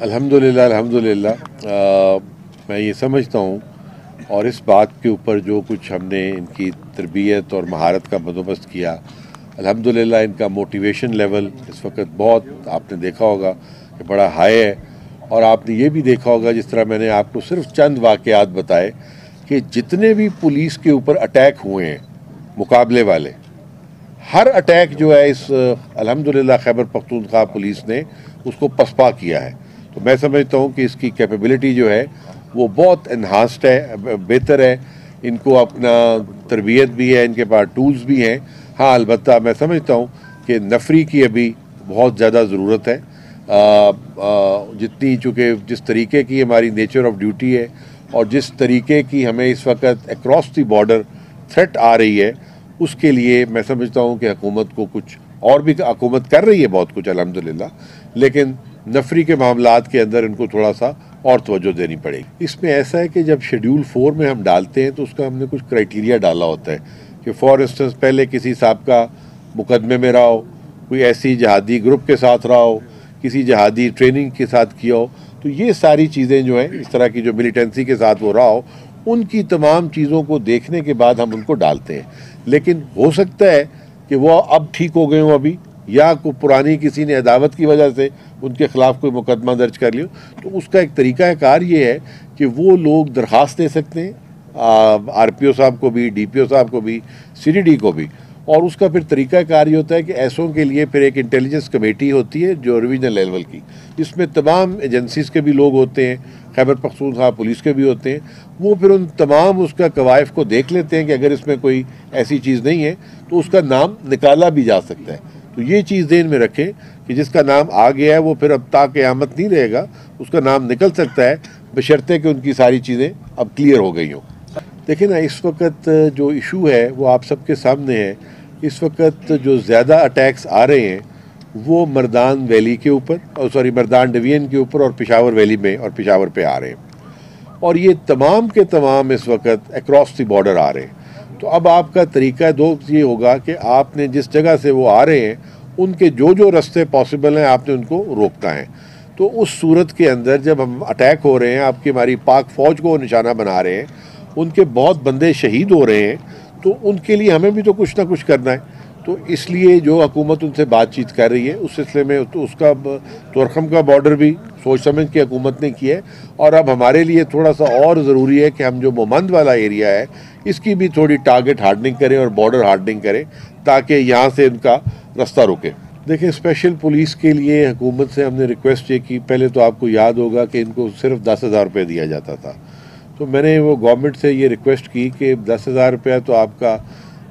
अल्हम्दुलिल्लाह मैं ये समझता हूँ और इस बात के ऊपर जो कुछ हमने इनकी तरबियत और महारत का बंदोबस्त किया, अल्हम्दुलिल्लाह इनका मोटिवेशन लेवल इस वक्त बहुत आपने देखा होगा कि बड़ा हाई है। और आपने ये भी देखा होगा, जिस तरह मैंने आपको सिर्फ चंद वाक़यात बताए कि जितने भी पुलिस के ऊपर अटैक हुए हैं मुकाबले वाले, हर अटैक जो है इस अल्हम्दुलिल्लाह खैबर पख्तूनख्वा पुलिस ने उसको पसपा किया है। तो मैं समझता हूँ कि इसकी कैपेबिलिटी जो है वो बहुत इन्हांस्ड है, बेहतर है। इनको अपना तरबियत भी है, इनके पास टूल्स भी हैं। हाँ, अलबत्ता मैं समझता हूँ कि नफरी की अभी बहुत ज़्यादा ज़रूरत है। जितनी चूँकि जिस तरीके की हमारी नेचर ऑफ ड्यूटी है और जिस तरीके की हमें इस वक्त अक्रॉस द बॉर्डर थ्रेट आ रही है, उसके लिए मैं समझता हूँ कि हुकूमत को कुछ और भी, हुकूमत कर रही है बहुत कुछ अल्हम्दुलिल्लाह, लेकिन नफरी के मामलात के अंदर इनको थोड़ा सा और तवज्जो देनी पड़ेगी। इसमें ऐसा है कि जब शेड्यूल 4 में हम डालते हैं तो उसका हमने कुछ क्राइटेरिया डाला होता है कि फॉर इंस्टेंस पहले किसी साहब का मुकदमे में रहा हो, कोई ऐसी जहादी ग्रुप के साथ रहा हो, किसी जहादी ट्रेनिंग के साथ किया हो। तो ये सारी चीज़ें जो हैं, इस तरह की जो मिलिटेंसी के साथ वो रहा हो, उनकी तमाम चीज़ों को देखने के बाद हम उनको डालते हैं। लेकिन हो सकता है कि वो अब ठीक हो गए हों अभी, या को पुरानी किसी ने अदावत की वजह से उनके ख़िलाफ़ कोई मुकदमा दर्ज कर लियो। तो उसका एक तरीक़ाकार ये है कि वो लोग दरख्वास्त दे सकते हैं RPO साहब को भी, DPO साहब को भी, CDD को भी। और उसका फिर तरीक़ाकार ये होता है कि ऐसों के लिए फिर एक इंटेलिजेंस कमेटी होती है जो रीजनल लेवल की, इसमें तमाम एजेंसीज़ के भी लोग होते हैं, खैबर पख्तूनख्वा पुलिस के भी होते हैं। वो फिर उन तमाम उसका कवायफ को देख लेते हैं कि अगर इसमें कोई ऐसी चीज़ नहीं है तो उसका नाम निकाला भी जा सकता है। तो ये चीज़ ध्यान में रखें कि जिसका नाम आ गया है वो फिर अब क़यामत नहीं रहेगा, उसका नाम निकल सकता है, बशर्ते कि उनकी सारी चीज़ें अब क्लियर हो गई हों। देखिए ना, इस वक्त जो इशू है वो आप सबके सामने है। इस वक्त जो ज़्यादा अटैक्स आ रहे हैं वो मर्दान वैली के ऊपर, और मर्दान डिवीज़न के ऊपर और पेशावर वैली में और पेशावर पे आ रहे हैं। और ये तमाम के तमाम इस वक्त अक्रॉस द बॉर्डर आ रहे हैं। तो अब आपका तरीका दो ये होगा कि आपने जिस जगह से वो आ रहे हैं उनके जो जो रास्ते पॉसिबल हैं आपने उनको रोकना है। तो उस सूरत के अंदर जब हम अटैक हो रहे हैं, आपकी हमारी पाक फ़ौज को निशाना बना रहे हैं, उनके बहुत बंदे शहीद हो रहे हैं, तो उनके लिए हमें भी तो कुछ ना कुछ करना है। तो इसलिए जो हुकूमत उनसे बातचीत कर रही है उस सिलसिले में तो उसका तुरखम का बॉर्डर भी सोच समझ के हुकूमत ने किया है। और अब हमारे लिए थोड़ा सा और ज़रूरी है कि हम जो मोमंद वाला एरिया है इसकी भी थोड़ी टारगेट हार्डनिंग करें और बॉर्डर हार्डनिंग करें ताकि यहाँ से इनका रास्ता रुके। देखिए, स्पेशल पुलिस के लिए हुकूमत से हमने रिक्वेस्ट ये की, पहले तो आपको याद होगा कि इनको सिर्फ 10,000 रुपये दिया जाता था। तो मैंने वो गवर्नमेंट से ये रिक्वेस्ट की कि 10,000 रुपया तो आपका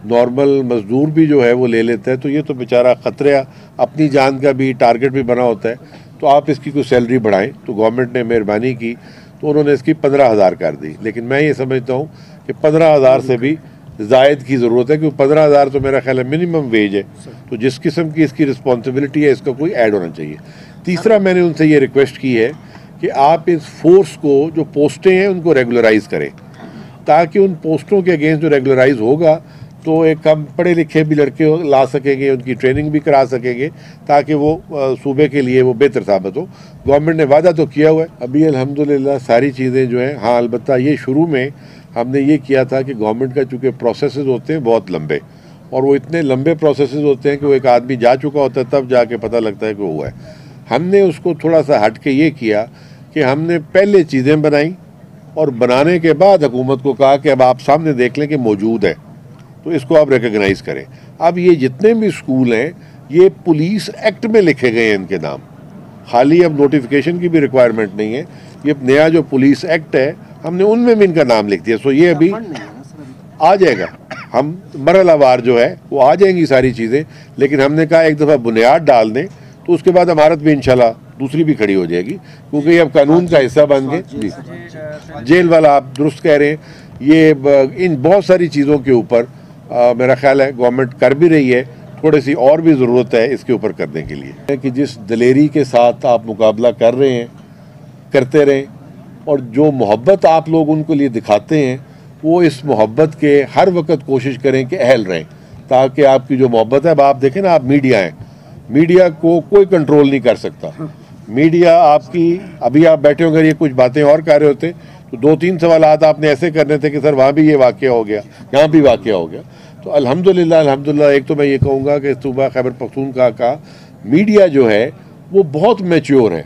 नॉर्मल मज़दूर भी जो है वो ले लेता है, तो ये तो बेचारा ख़तरा अपनी जान का भी टारगेट भी बना होता है, तो आप इसकी कोई सैलरी बढ़ाएं। तो गवर्नमेंट ने मेहरबानी की तो उन्होंने इसकी 15,000 कर दी। लेकिन मैं ये समझता हूँ कि 15,000 से भी ज़ायद की ज़रूरत है, क्योंकि 15,000 तो मेरा ख्याल है मिनिमम वेज है। तो जिस किस्म की इसकी रिस्पॉन्सिबिलिटी है इसका कोई ऐड होना चाहिए। तीसरा, मैंने उनसे ये रिक्वेस्ट की है कि आप इस फोर्स को, जो पोस्टें हैं उनको रेगुलराइज़ करें, ताकि उन पोस्टों के अगेंस्ट जो रेगुलराइज होगा तो एक हम पढ़े लिखे भी लड़के ला सकेंगे, उनकी ट्रेनिंग भी करा सकेंगे, ताकि वो सूबे के लिए वो बेहतर साबित हो। गवर्नमेंट ने वादा तो किया हुआ है अभी अल्हम्दुलिल्लाह सारी चीज़ें जो हैं। हाँ, अलबत्ता ये शुरू में हमने ये किया था कि गवर्नमेंट का चूँकि प्रोसेसेस होते हैं बहुत लंबे, और वो इतने लंबे प्रोसेसेस होते हैं कि वो एक आदमी जा चुका होता है तब जाके पता लगता है कि हुआ है। हमने उसको थोड़ा सा हट के ये किया कि हमने पहले चीज़ें बनाई और बनाने के बाद हुकूमत को कहा कि अब आप सामने देख लें कि मौजूद है, तो इसको आप रिकग्नाइज़ करें। अब ये जितने भी स्कूल हैं ये पुलिस एक्ट में लिखे गए हैं इनके नाम, खाली अब नोटिफिकेशन की भी रिक्वायरमेंट नहीं है। ये नया जो पुलिस एक्ट है हमने उनमें भी इनका नाम लिख दिया। सो ये अभी आ जाएगा, हम मरहलावार जो है वो आ जाएंगी सारी चीज़ें। लेकिन हमने कहा एक दफ़ा बुनियाद डाल दें तो उसके बाद हमारत भी इंशाल्लाह दूसरी भी खड़ी हो जाएगी, क्योंकि ये अब कानून का हिस्सा बन गए। जी, जेल वाला आप दुरुस्त कह रहे हैं। ये इन बहुत सारी चीज़ों के ऊपर मेरा ख्याल है गवर्नमेंट कर भी रही है, थोड़ी सी और भी ज़रूरत है इसके ऊपर करने के लिए। कि जिस दिलेरी के साथ आप मुकाबला कर रहे हैं करते रहें, और जो मोहब्बत आप लोग उनको लिए दिखाते हैं वो इस मोहब्बत के हर वक्त कोशिश करें कि अहल रहें, ताकि आपकी जो मोहब्बत है। अब आप देखें ना, आप मीडिया हैं, मीडिया को कोई कंट्रोल नहीं कर सकता। मीडिया आपकी, अभी आप बैठे होंगे ये कुछ बातें और कर रहे होते तो 2-3 सवालात आपने ऐसे करने थे कि सर वहाँ भी ये वाक़या हो गया, यहाँ भी वाक़या हो गया। तो अल्हम्दुलिल्लाह एक तो मैं ये कहूँगा कि सूबा खैबर पख्तूनख्वा का मीडिया जो है वो बहुत मैच्योर है,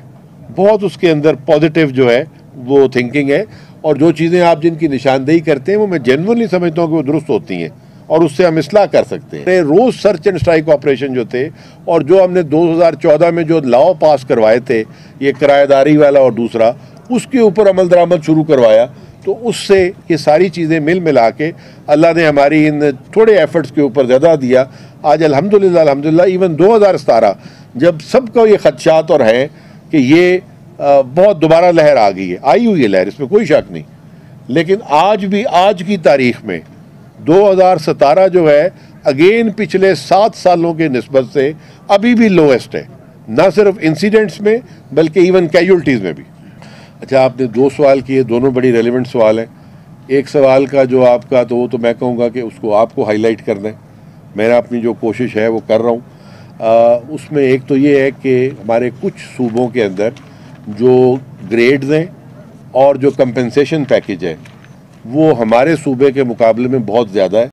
बहुत उसके अंदर पॉजिटिव जो है वो थिंकिंग है, और जो चीज़ें आप जिनकी निशानदेही करते हैं वो मैं जेन्युइनली समझता हूँ कि वो दुरुस्त होती हैं और उससे हम इस्लाह कर सकते हैं। रोज़ सर्च एंड स्ट्राइक ऑपरेशन जो थे और जो हमने 2014 में जो लॉ पास करवाए थे, ये किराएदारी वाला और दूसरा, उसके ऊपर अमल दरामद शुरू करवाया, तो उससे ये सारी चीज़ें मिल मिला के अल्लाह ने हमारी इन थोड़े एफर्ट्स के ऊपर ज़्यादा दिया। आज अल्हम्दुलिल्लाह इवन 2017 जब सबको ये खदशात और हैं कि ये बहुत दोबारा लहर आ गई है, आई हुई है लहर, इसमें कोई शक नहीं, लेकिन आज भी आज की तारीख में 2017 जो है अगेन पिछले 7 सालों के निस्बत से अभी भी लोएस्ट है, ना सिर्फ इंसिडेंट्स में बल्कि इवन कैजुअल्टीज़ में भी। अच्छा, आपने 2 सवाल किए, दोनों बड़ी रेलिवेंट सवाल हैं। एक सवाल का जो आपका, तो वो तो मैं कहूँगा कि उसको आपको हाईलाइट करना है, मैं अपनी जो कोशिश है वो कर रहा हूँ। उसमें एक तो ये है कि हमारे कुछ सूबों के अंदर जो ग्रेड्स हैं और जो कंपनसेशन पैकेज है वो हमारे सूबे के मुकाबले में बहुत ज़्यादा है,